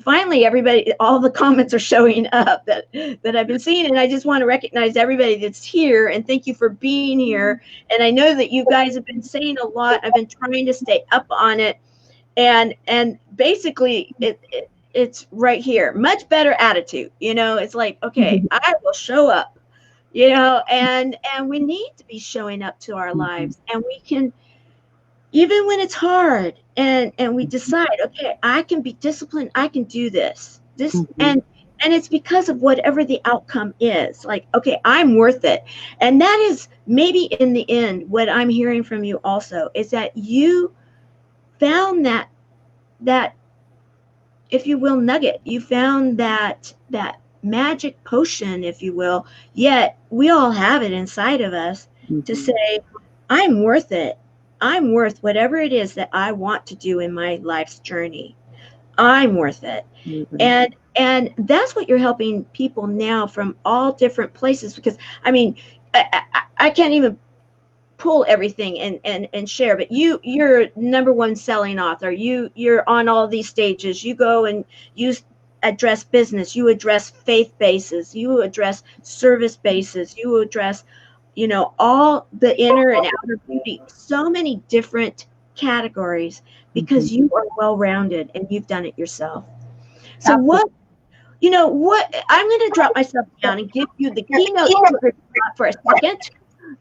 finally everybody, all the comments are showing up that I've been seeing. And I just want to recognize everybody that's here and thank you for being here. And I know that you guys have been saying a lot. I've been trying to stay up on it. And basically it's right here. Much better attitude. It's like, okay, I will show up. And we need to be showing up to our lives, and we can, even when it's hard, and we decide, okay, I can be disciplined, I can do this, and it's because of whatever the outcome is. Like, okay, I'm worth it. And that is maybe in the end what I'm hearing from you also, is that you found that if you will nugget, you found that magic potion, if you will. Yet we all have it inside of us to say, I'm worth it. I'm worth whatever it is that I want to do in my life's journey. I'm worth it. And that's what you're helping people now from all different places, because I mean, I can't even pull everything and share, but you're number one selling author. You're on all these stages. You go and you address business, you address faith bases, you address service bases, you address, all the inner and outer beauty, so many different categories, because you are well-rounded and you've done it yourself. So You know what? I'm going to drop myself down and give you the keynote speaker spot for a second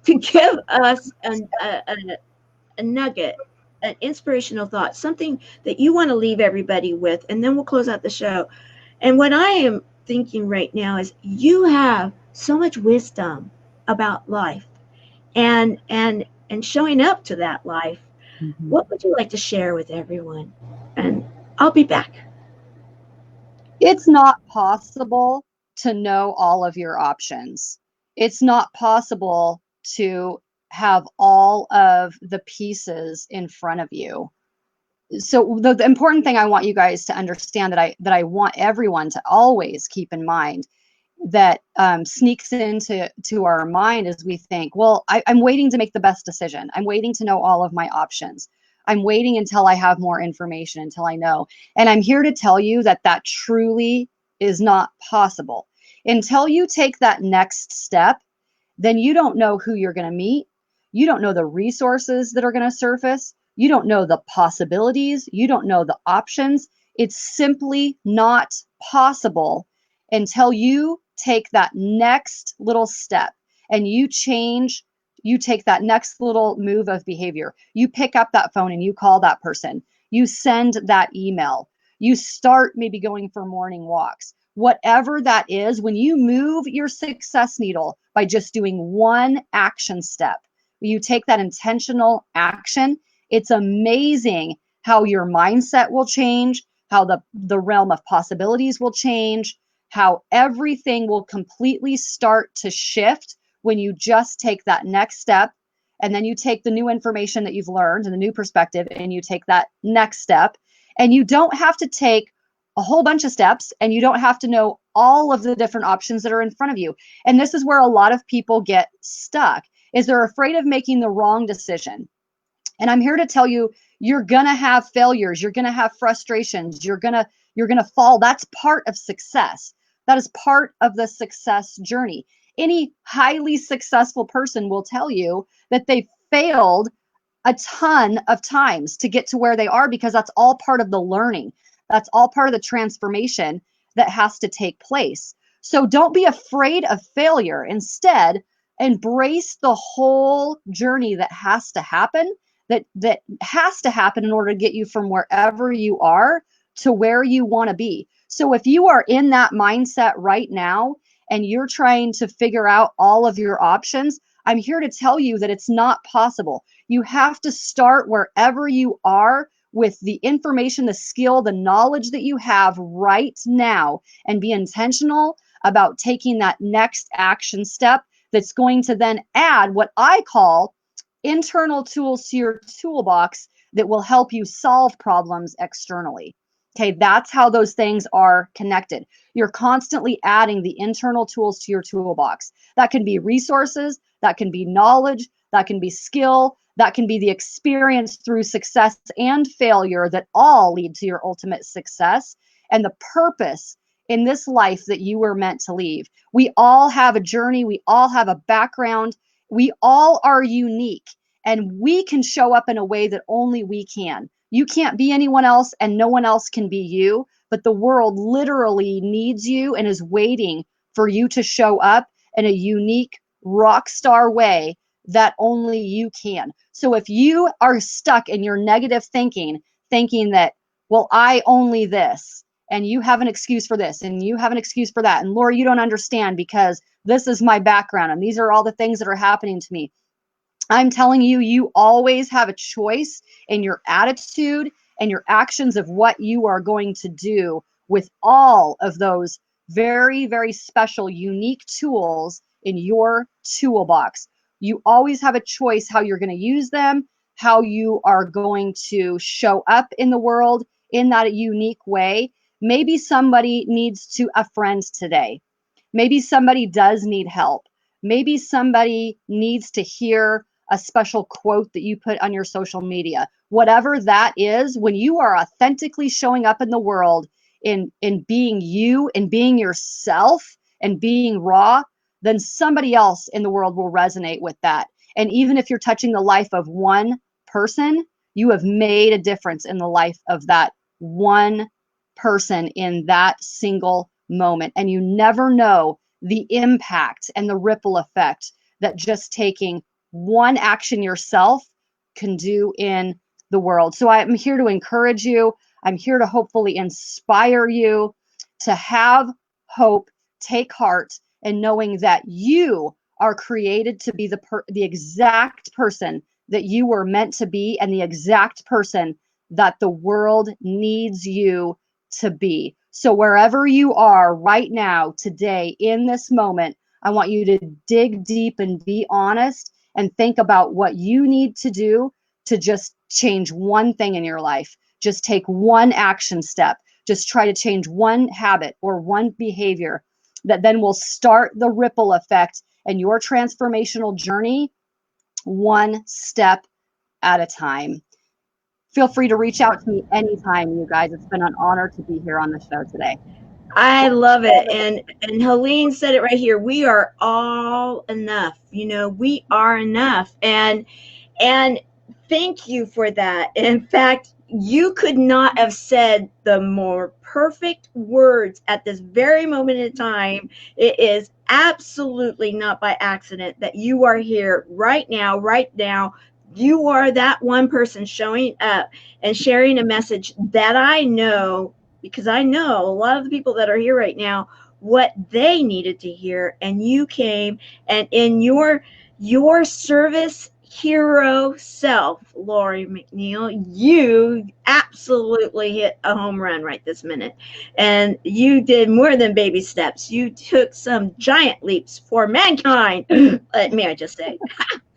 to give us a nugget, an inspirational thought, something that you want to leave everybody with, and then we'll close out the show. And what I am thinking right now is you have so much wisdom about life and showing up to that life. Mhm. What would you like to share with everyone? And I'll be back. It's not possible to know all of your options. It's not possible to have all of the pieces in front of you. So the important thing I want you guys to understand, that I want everyone to always keep in mind, that sneaks into our mind as we think, well, I'm waiting to make the best decision. I'm waiting to know all of my options. I'm waiting until I have more information, until I know. And I'm here to tell you that that truly is not possible. Until you take that next step, then you don't know who you're going to meet. You don't know the resources that are going to surface. You don't know the possibilities. You don't know the options. It's simply not possible until you take that next little step and you change. You take that next little move of behavior. You pick up that phone and you call that person. You send that email. You start maybe going for morning walks. Whatever that is, when you move your success needle by just doing one action step, you take that intentional action, it's amazing how your mindset will change, how the realm of possibilities will change, how everything will completely start to shift when you just take that next step. And then you take the new information that you've learned and the new perspective, and you take that next step. And you don't have to take a whole bunch of steps, and you don't have to know all of the different options that are in front of you. And this is where a lot of people get stuck, is they're afraid of making the wrong decision. And I'm here to tell you, you're going to have failures, you're going to have frustrations, you're going to fall. That's part of success. That is part of the success journey. Any highly successful person will tell you that they failed a ton of times to get to where they are, because that's all part of the learning. That's all part of the transformation that has to take place. So don't be afraid of failure. Instead, embrace the whole journey that has to happen, that has to happen in order to get you from wherever you are to where you want to be. So if you are in that mindset right now and you're trying to figure out all of your options, I'm here to tell you that it's not possible. You have to start wherever you are with the information, the skill, the knowledge that you have right now, and be intentional about taking that next action step that's going to then add what I call internal tools to your toolbox that will help you solve problems externally. Okay, that's how those things are connected. You're constantly adding the internal tools to your toolbox. That can be resources, that can be knowledge, that can be skill, that can be the experience through success and failure that all lead to your ultimate success and the purpose in this life that you were meant to leave. We all have a journey, we all have a background, we all are unique, and we can show up in a way that only we can. You can't be anyone else, and no one else can be you, but the world literally needs you and is waiting for you to show up in a unique rock star way that only you can. So if you are stuck in your negative thinking, thinking that, well, I only this, and you have an excuse for this, and you have an excuse for that, and Laura, you don't understand because this is my background, and these are all the things that are happening to me. I'm telling you, you always have a choice in your attitude and your actions of what you are going to do with all of those very, very special, unique tools in your toolbox. You always have a choice how you're going to use them, how you are going to show up in the world in that unique way. Maybe somebody needs to a friend today. Maybe somebody does need help. Maybe somebody needs to hear a special quote that you put on your social media. Whatever that is, when you are authentically showing up in the world in being you and being yourself and being raw, then somebody else in the world will resonate with that. And even if you're touching the life of one person, you have made a difference in the life of that one person in that single moment. And you never know the impact and the ripple effect that just taking one action yourself can do in the world. So I'm here to encourage you. I'm here to hopefully inspire you to have hope, take heart, and knowing that you are created to be the exact person that you were meant to be, and the exact person that the world needs you to be. So wherever you are right now, today, in this moment, I want you to dig deep and be honest and think about what you need to do to just change one thing in your life. Just take one action step. Just try to change one habit or one behavior that then will start the ripple effect and your transformational journey one step at a time. Feel free to reach out to me anytime, you guys. It's been an honor to be here on the show today. I love it. And Helene said it right here. We are all enough. We are enough. And thank you for that. In fact, you could not have said the more perfect words at this very moment in time. It is absolutely not by accident that you are here right now, right now. You are that one person showing up and sharing a message that I know, because I know a lot of the people that are here right now, what they needed to hear. And you came, and in your service hero self, Lori McNeil, you absolutely hit a home run right this minute. And you did more than baby steps. You took some giant leaps for mankind. May I just say,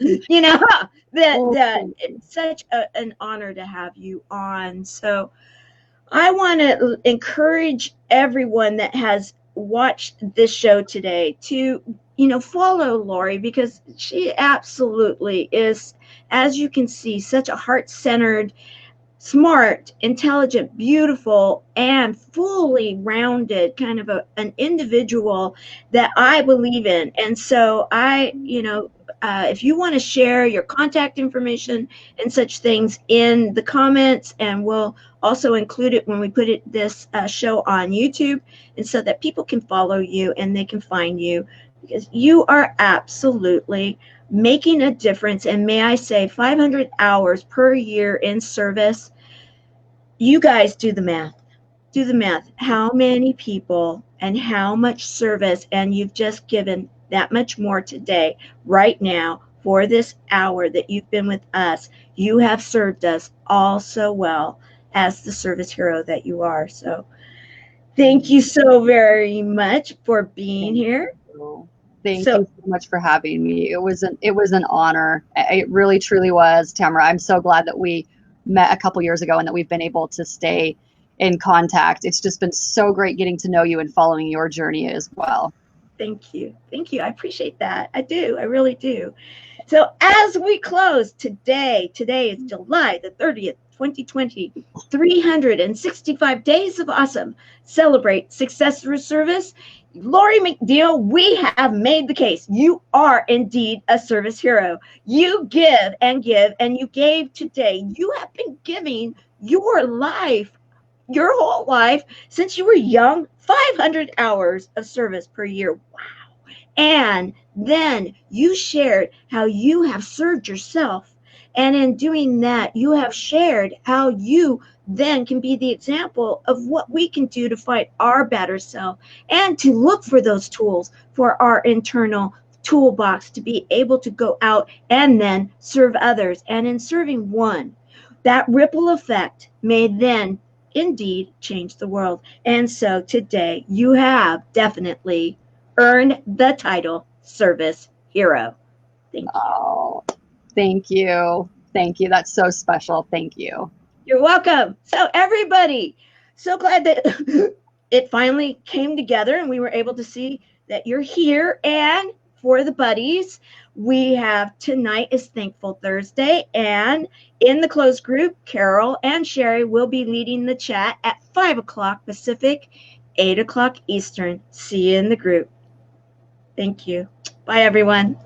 that it's such an honor to have you on. So I want to encourage everyone that has watched this show today to, follow Lori, because she absolutely is, as you can see, such a heart-centered, smart, intelligent, beautiful, and fully rounded kind of an individual that I believe in. And so if you want to share your contact information and such things in the comments, and we'll also include it when we put this show on YouTube, and so that people can follow you and they can find you, because you are absolutely making a difference. And may I say, 500 hours per year in service. You guys do the math. Do the math. How many people and how much service, and you've just given that much more today, right now, for this hour that you've been with us. You have served us all so well as the service hero that you are. So thank you so very much for being here. Thank you so much for having me. It was an honor. It really truly was, Tamara. I'm so glad that we met a couple years ago and that we've been able to stay in contact. It's just been so great getting to know you and following your journey as well. Thank you. I appreciate that. I do. I really do. So as we close today is July the 30th, 2020, 365 days of awesome. Celebrate success through service. Lori McNeil, we have made the case. You are indeed a service hero. You give, and you gave today. You have been giving your life, your whole life, since you were young, 500 hours of service per year. Wow. And then you shared how you have served yourself. And in doing that, you have shared how you then can be the example of what we can do to fight our better self, and to look for those tools for our internal toolbox to be able to go out and then serve others. And in serving one, that ripple effect may then indeed change the world. And so today you have definitely earned the title Service Hero. Thank you. Oh, thank you. Thank you. That's so special. Thank you. You're welcome. So everybody, so glad that it finally came together and we were able to see that you're here. And for the buddies, we have tonight is Thankful Thursday, and in the closed group, Carol and Sherry will be leading the chat at 5 o'clock Pacific, 8 o'clock Eastern. See you in the group. Thank you. Bye, everyone.